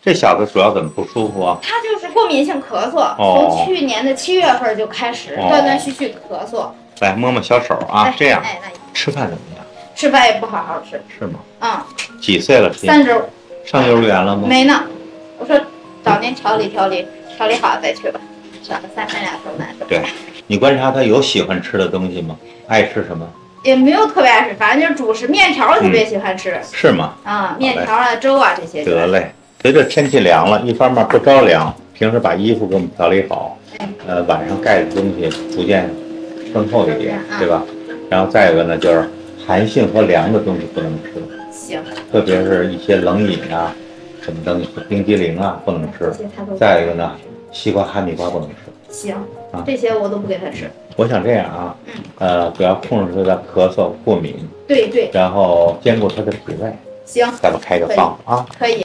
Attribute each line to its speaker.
Speaker 1: 这小子主要怎么不舒服啊？
Speaker 2: 他就是过敏性咳嗽，从去年的7月份就开始断断续续咳嗽。
Speaker 1: 来摸摸小手啊，这样。
Speaker 2: 那
Speaker 1: 吃饭怎么样？
Speaker 2: 吃饭也不好好吃。
Speaker 1: 是吗？
Speaker 2: 嗯。
Speaker 1: 几岁了
Speaker 2: ？35。
Speaker 1: 上幼儿园了吗？
Speaker 2: 没呢。我说早点调理好再去吧，省得3天2头难受。
Speaker 1: 对，你观察他有喜欢吃的东西吗？爱吃什么？
Speaker 2: 也没有特别爱吃，反正就是主食面条特别喜欢吃。
Speaker 1: 是吗？
Speaker 2: 啊，面条啊、粥啊这些。
Speaker 1: 得嘞。随着天气凉了，一方面不着凉，平时把衣服给我们调理好，晚上盖的东西逐渐丰厚一点，对吧？然后再一个呢，就是寒性和凉的东西不能吃。
Speaker 2: 行。
Speaker 1: 特别是一些冷饮啊，什么东西，冰激凌啊不能吃。再一个呢，西瓜、哈密瓜不能吃。
Speaker 2: 行。啊，这些我都不给他吃。
Speaker 1: 我想这样啊，主要控制他的咳嗽、过敏。
Speaker 2: 对。然
Speaker 1: 后兼顾他的脾胃。
Speaker 2: 行。
Speaker 1: 咱们开个方啊。
Speaker 2: 可以。